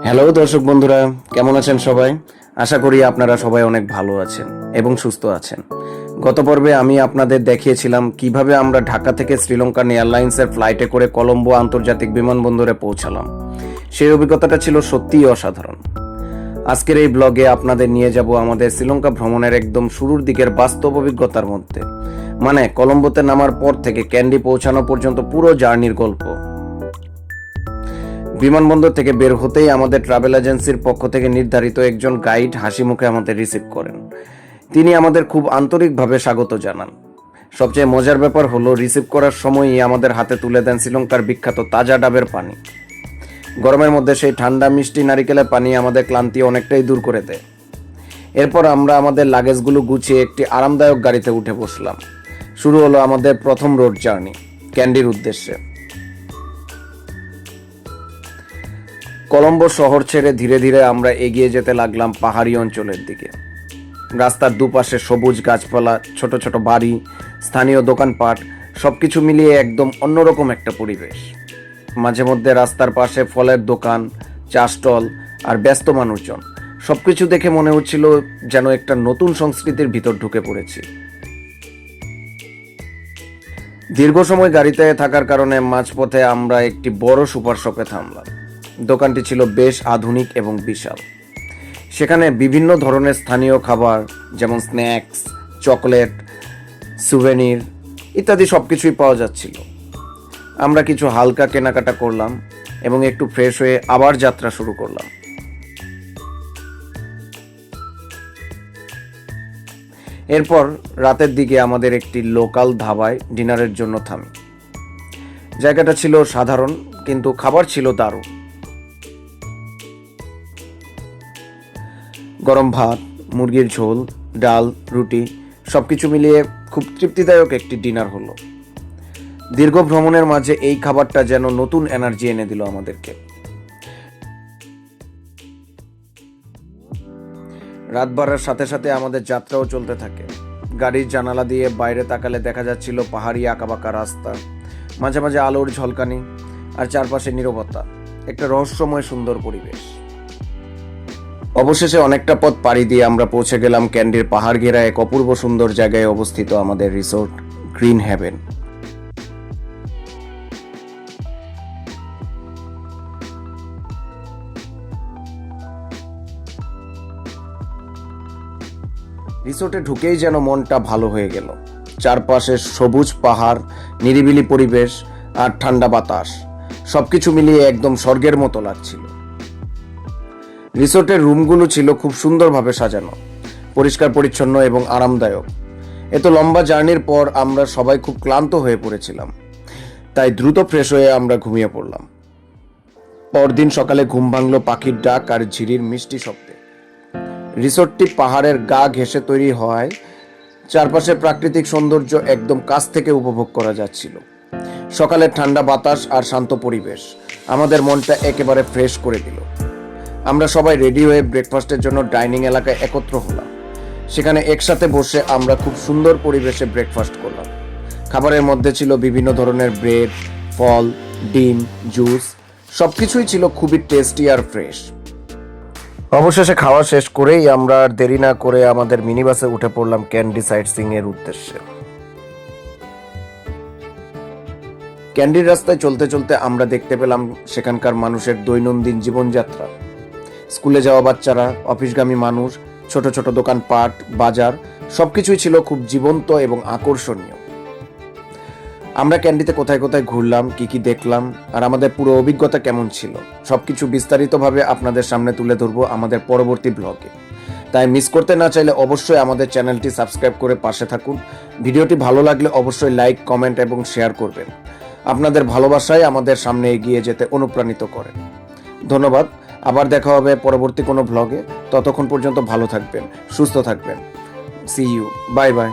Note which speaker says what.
Speaker 1: Hello দর্শক বন্ধুরা, কেমন আছেন সবাই? আশা করি আপনারা সবাই অনেক ভালো আছেন এবং সুস্থ আছেন। গত পর্বে আমি আপনাদের দেখিয়েছিলাম কিভাবে আমরা ঢাকা থেকে শ্রীলঙ্কান এয়ারলাইন্সের ফ্লাইটে করে কলম্বো আন্তর্জাতিক বিমানবন্দরে পৌঁছালাম। সেই অভিজ্ঞতাটা ছিল সত্যিই অসাধারণ। আজকের এই ব্লগে আপনাদের নিয়ে যাব আমাদের শ্রীলঙ্কা ভ্রমণের একদম শুরুর দিকের বাস্তব অভিজ্ঞতার মধ্যে, মানে কলম্বোতে নামার পর থেকে ক্যান্ডি পৌঁছানো পর্যন্ত পুরো জার্নির গল্প। বিমানবন্দর থেকে বের হতেই আমাদের ট্রাভেল এজেন্সির পক্ষ থেকে নির্ধারিত একজন গাইড হাসি মুখে আমাদের রিসিভ করেন। তিনি আমাদের খুব আন্তরিকভাবে স্বাগত জানান। সবচেয়ে মজার ব্যাপার হলো, রিসিভ করার সময়ই আমাদের হাতে তুলে দেন শ্রীলঙ্কার বিখ্যাত তাজা ডাবের পানি। গরমের মধ্যে সেই ঠান্ডা মিষ্টি নারিকেলের পানি আমাদের ক্লান্তি অনেকটাই দূর করে দেয়। এরপর আমরা আমাদের লাগেজগুলো গুছিয়ে একটি আরামদায়ক গাড়িতে উঠে বসলাম। শুরু হলো আমাদের প্রথম রোড জার্নি ক্যান্ডির উদ্দেশ্যে। কলম্বো শহর ছেড়ে ধীরে ধীরে আমরা এগিয়ে যেতে লাগলাম পাহাড়ি অঞ্চলের দিকে। রাস্তার দুপাশে সবুজ গাছপালা, ছোট ছোট বাড়ি, স্থানীয় দোকানপাট, সবকিছু মিলিয়ে একদম অন্যরকম একটা পরিবেশ। মাঝে মধ্যে রাস্তার পাশে ফলের দোকান, চা স্টল আর ব্যস্ত মানুষজন, সবকিছু দেখে মনে হচ্ছিল যেন একটা নতুন সংস্কৃতির ভিতর ঢুকে পড়েছি। দীর্ঘ সময় গাড়িতে থাকার কারণে মাঝপথে আমরা একটি বড় সুপার শপে থামলাম। দোকানটি ছিল বেশ আধুনিক এবং বিশাল। সেখানে বিভিন্ন ধরনের স্থানীয় খাবার, যেমন স্ন্যাক্স, চকলেট, সুভেনির ইত্যাদি সবকিছুই পাওয়া যাচ্ছিল। আমরা কিছু হালকা কেনাকাটা করলাম এবং একটু ফ্রেশ হয়ে আবার যাত্রা শুরু করলাম। এরপর রাতের দিকে আমাদের একটি লোকাল ধাবায় ডিনারের জন্য থামি। জায়গাটা ছিল সাধারণ, কিন্তু খাবার ছিল দারুণ। গরম ভাত, মুরগির ঝোল, ডাল, রুটি সবকিছু মিলিয়ে খুব তৃপ্তিদায়ক একটি ডিনার হলো। দীর্ঘ ভ্রমণের মাঝে এই খাবারটা যেন নতুন এনার্জি এনে দিল আমাদেরকে। রাত বাড়ার সাথে সাথে আমাদের যাত্রাও চলতে থাকে। গাড়ির জানালা দিয়ে বাইরে তাকালে দেখা যাচ্ছিল পাহাড়ি আঁকাবাঁকা রাস্তা, মাঝে মাঝে আলোর ঝলকানি আর চারপাশে নীরবতা, একটা রহস্যময় সুন্দর পরিবেশ। অবশেষে অনেকটা পথ পাড়ি দিয়ে আমরা পৌঁছে গেলাম ক্যান্ডির পাহাড় ঘেরা এক অপূর্ব সুন্দর জায়গায় অবস্থিত আমাদের রিসোর্ট গ্রিন হেভেন। রিসোর্টে ঢুকেই যেন মনটা ভালো হয়ে গেল। চারপাশে সবুজ পাহাড়, নিরিবিলি পরিবেশ আর ঠান্ডা বাতাস, সবকিছু মিলিয়ে একদম স্বর্গের মতো লাগছিল। রিসোর্টের রুমগুলো ছিল খুব সুন্দরভাবে সাজানো, পরিষ্কার পরিচ্ছন্ন এবং আরামদায়ক। এত লম্বা জার্নির পর আমরা সবাই খুব ক্লান্ত হয়ে পড়েছিলাম, তাই দ্রুত ফ্রেশ হয়ে আমরা ঘুমিয়ে পড়লাম। পরদিন সকালে ঘুম ভাঙল পাখির ডাক আর ঝিরির মিষ্টি শব্দে। রিসোর্টটি পাহাড়ের গা ঘেঁষে তৈরি হওয়ায় চারপাশে প্রাকৃতিক সৌন্দর্য একদম কাছ থেকে উপভোগ করা যাচ্ছিল। সকালের ঠান্ডা বাতাস আর শান্ত পরিবেশ আমাদের মনটা একেবারে ফ্রেশ করে দিল। আমরা সবাই রেডি হয়ে ব্রেকফাস্টের জন্য ডাইনিং এলাকায় একত্র হলাম। সেখানে একসাথে বসে আমরা খুব সুন্দর পরিবেশে ব্রেকফাস্ট করলাম। খাবারের মধ্যে ছিল বিভিন্ন ধরনের ব্রেড, ফল, ডিম, জুস, সবকিছুই ছিল খুবই টেস্টি আর ফ্রেশ। অবশেষে খাওয়া শেষ করেই আমরা আর দেরি না করে আমাদের মিনি বাসে উঠে পড়লাম ক্যান্ডি সাইট সিইং এর উদ্দেশ্যে। ক্যান্ডির রাস্তায় চলতে চলতে আমরা দেখতে পেলাম সেখানকার মানুষের দৈনন্দিন জীবনযাত্রা। স্কুলে যাওয়া বাচ্চারা, অফিসগামী মানুষ, ছোট ছোট দোকানপাট, বাজার, সবকিছুই ছিল খুব জীবন্ত এবং আকর্ষণীয়। আমরা ক্যান্ডিতে কোথায় কোথায় ঘুরলাম, কি কি দেখলাম আর আমাদের পুরো অভিজ্ঞতা কেমন ছিল, সবকিছু বিস্তারিতভাবে আপনাদের সামনে তুলে ধরবো আমাদের পরবর্তী ব্লগে। তাই মিস করতে না চাইলে অবশ্যই আমাদের চ্যানেলটি সাবস্ক্রাইব করে পাশে থাকুন। ভিডিওটি ভালো লাগলে অবশ্যই লাইক, কমেন্ট এবং শেয়ার করবেন। আপনাদের ভালোবাসাই আমাদের সামনে এগিয়ে যেতে অনুপ্রাণিত করে। ধন্যবাদ। আবার দেখা হবে পরবর্তী কোনো ব্লগে। ততক্ষণ পর্যন্ত ভালো থাকবেন, সুস্থ থাকবেন। See you, bye by.